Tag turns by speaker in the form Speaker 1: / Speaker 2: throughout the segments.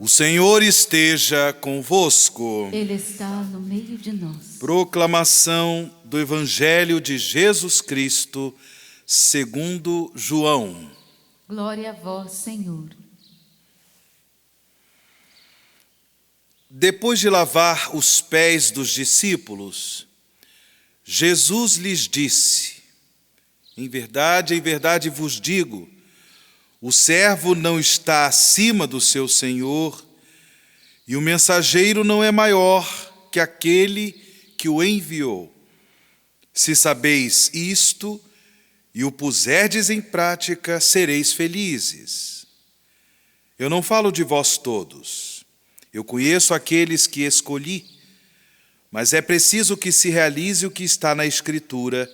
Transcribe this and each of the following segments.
Speaker 1: O Senhor esteja convosco.
Speaker 2: Ele está no meio de nós.
Speaker 1: Proclamação do Evangelho de Jesus Cristo, segundo João.
Speaker 2: Glória a vós, Senhor.
Speaker 1: Depois de lavar os pés dos discípulos, Jesus lhes disse: em verdade vos digo, o servo não está acima do seu senhor, e o mensageiro não é maior que aquele que o enviou. Se sabeis isto e o puserdes em prática, sereis felizes. Eu não falo de vós todos. Eu conheço aqueles que escolhi, mas é preciso que se realize o que está na Escritura: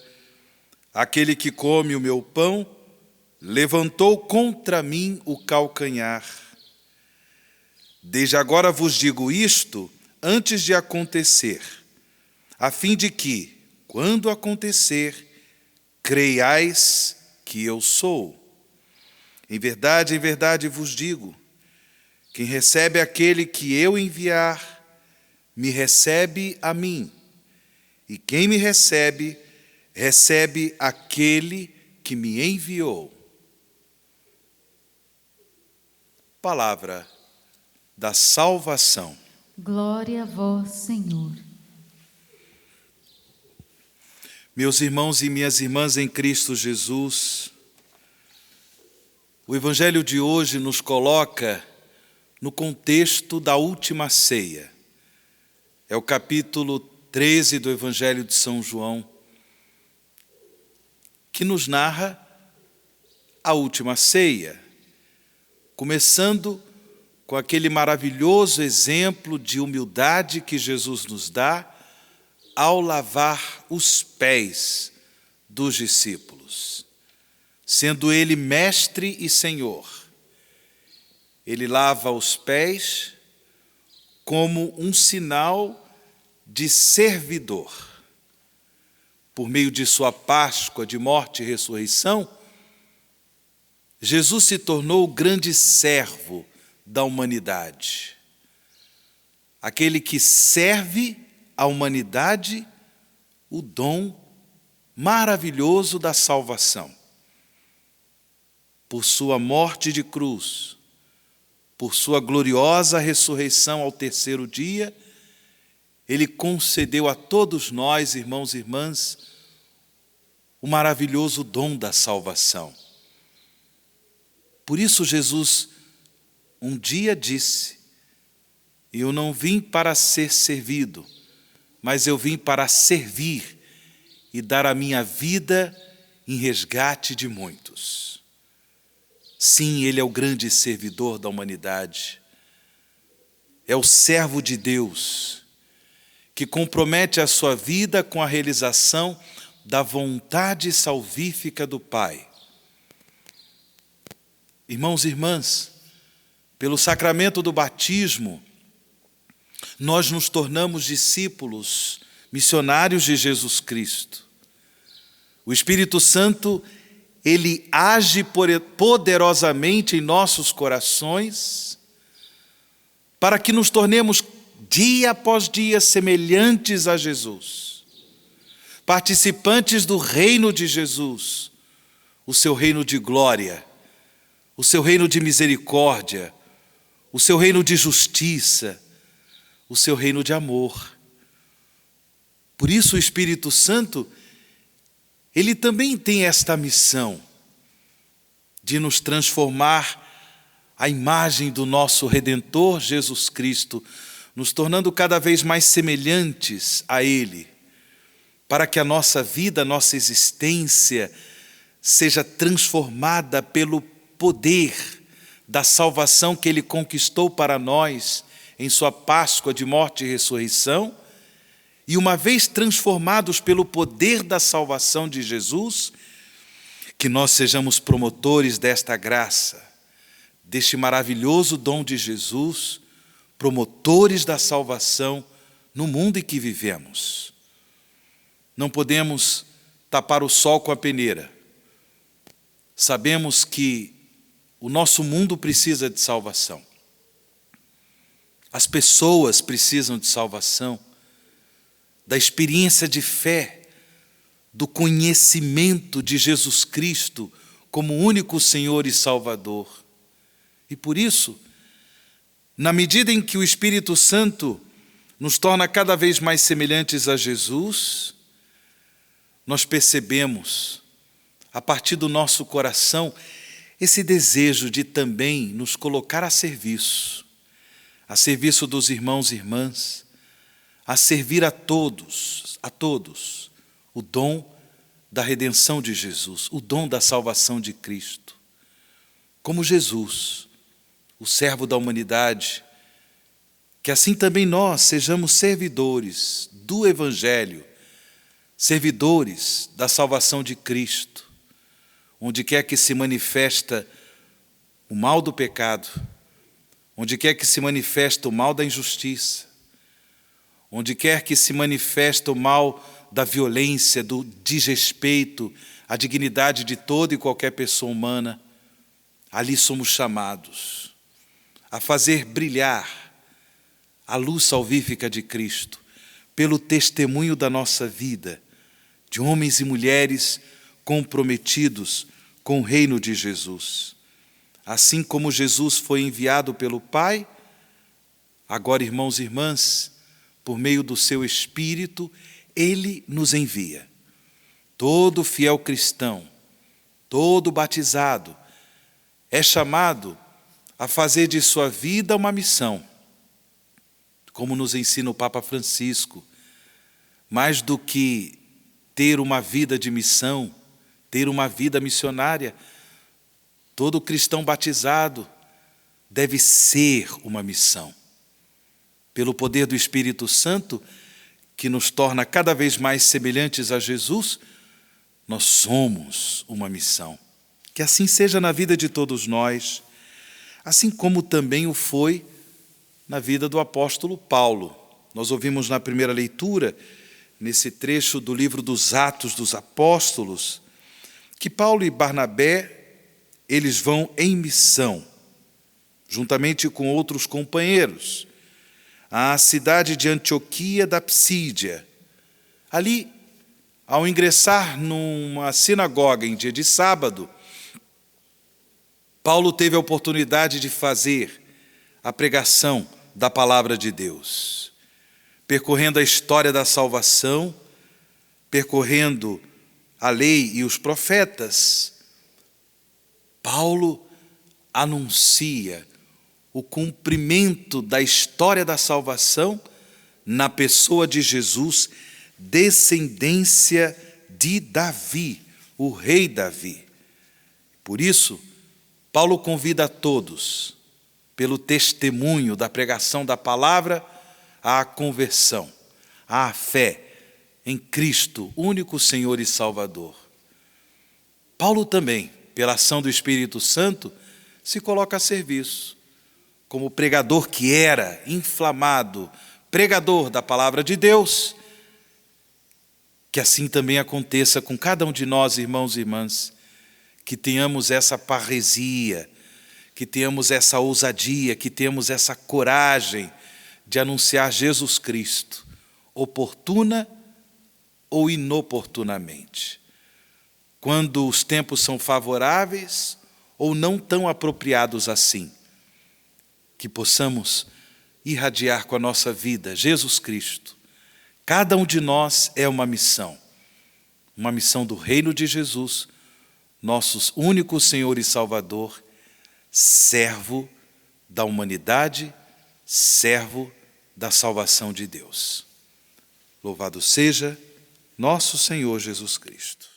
Speaker 1: aquele que come o meu pão levantou contra mim o calcanhar. Desde agora vos digo isto antes de acontecer, a fim de que, quando acontecer, creiais que eu sou. Em verdade vos digo, quem recebe aquele que eu enviar, me recebe a mim, e quem me recebe, recebe aquele que me enviou. Palavra da salvação.
Speaker 2: Glória a vós, Senhor.
Speaker 1: Meus irmãos e minhas irmãs em Cristo Jesus, o Evangelho de hoje nos coloca no contexto da última ceia. É o capítulo 13 do Evangelho de São João, que nos narra a última ceia, começando com aquele maravilhoso exemplo de humildade que Jesus nos dá ao lavar os pés dos discípulos. Sendo Ele mestre e Senhor, Ele lava os pés como um sinal de servidor. Por meio de sua Páscoa de morte e ressurreição, Jesus se tornou o grande servo da humanidade. Aquele que serve à humanidade o dom maravilhoso da salvação. Por sua morte de cruz, por sua gloriosa ressurreição ao terceiro dia, Ele concedeu a todos nós, irmãos e irmãs, o maravilhoso dom da salvação. Por isso Jesus um dia disse: eu não vim para ser servido, mas eu vim para servir e dar a minha vida em resgate de muitos. Sim, Ele é o grande servidor da humanidade. É o servo de Deus, que compromete a sua vida com a realização da vontade salvífica do Pai. Irmãos e irmãs, pelo sacramento do batismo, nós nos tornamos discípulos, missionários de Jesus Cristo. O Espírito Santo, Ele age poderosamente em nossos corações para que nos tornemos dia após dia semelhantes a Jesus, participantes do reino de Jesus, o seu reino de glória, o seu reino de misericórdia, o seu reino de justiça, o seu reino de amor. Por isso o Espírito Santo, ele também tem esta missão de nos transformar à imagem do nosso Redentor Jesus Cristo, nos tornando cada vez mais semelhantes a Ele, para que a nossa vida, a nossa existência seja transformada pelo poder da salvação que Ele conquistou para nós em sua Páscoa de morte e ressurreição, e uma vez transformados pelo poder da salvação de Jesus, que nós sejamos promotores desta graça, deste maravilhoso dom de Jesus, promotores da salvação no mundo em que vivemos. Não podemos tapar o sol com a peneira. Sabemos que o nosso mundo precisa de salvação. As pessoas precisam de salvação, da experiência de fé, do conhecimento de Jesus Cristo como único Senhor e Salvador. E por isso, na medida em que o Espírito Santo nos torna cada vez mais semelhantes a Jesus, nós percebemos, a partir do nosso coração, esse desejo de também nos colocar a serviço dos irmãos e irmãs, a servir a todos, o dom da redenção de Jesus, o dom da salvação de Cristo. Como Jesus, o servo da humanidade, que assim também nós sejamos servidores do Evangelho, servidores da salvação de Cristo, onde quer que se manifesta o mal do pecado, onde quer que se manifesta o mal da injustiça, onde quer que se manifesta o mal da violência, do desrespeito à dignidade de toda e qualquer pessoa humana, ali somos chamados a fazer brilhar a luz salvífica de Cristo pelo testemunho da nossa vida, de homens e mulheres comprometidos com o reino de Jesus. Assim como Jesus foi enviado pelo Pai, agora, irmãos e irmãs, por meio do seu Espírito, Ele nos envia. Todo fiel cristão, todo batizado, é chamado a fazer de sua vida uma missão. Como nos ensina o Papa Francisco, mais do que ter uma vida de missão, ter uma vida missionária, todo cristão batizado deve ser uma missão. Pelo poder do Espírito Santo, que nos torna cada vez mais semelhantes a Jesus, nós somos uma missão. Que assim seja na vida de todos nós, assim como também o foi na vida do apóstolo Paulo. Nós ouvimos na primeira leitura, nesse trecho do livro dos Atos dos Apóstolos, que Paulo e Barnabé, eles vão em missão, juntamente com outros companheiros, à cidade de Antioquia da Psídia. Ali, ao ingressar numa sinagoga em dia de sábado, Paulo teve a oportunidade de fazer a pregação da palavra de Deus, percorrendo a história da salvação, percorrendo a lei e os profetas. Paulo anuncia o cumprimento da história da salvação na pessoa de Jesus, descendência de Davi, o rei Davi. Por isso, Paulo convida a todos, pelo testemunho da pregação da palavra, à conversão, à fé em Cristo, único Senhor e Salvador. Paulo também, pela ação do Espírito Santo, se coloca a serviço, como pregador que era, inflamado, pregador da palavra de Deus. Que assim também aconteça com cada um de nós, irmãos e irmãs, que tenhamos essa parresia, que tenhamos essa ousadia, que tenhamos essa coragem de anunciar Jesus Cristo, oportuna ou inoportunamente. Quando os tempos são favoráveis ou não tão apropriados assim. Que possamos irradiar com a nossa vida Jesus Cristo. Cada um de nós é uma missão do reino de Jesus, nosso único Senhor e Salvador, servo da humanidade, servo da salvação de Deus. Louvado seja nosso Senhor Jesus Cristo.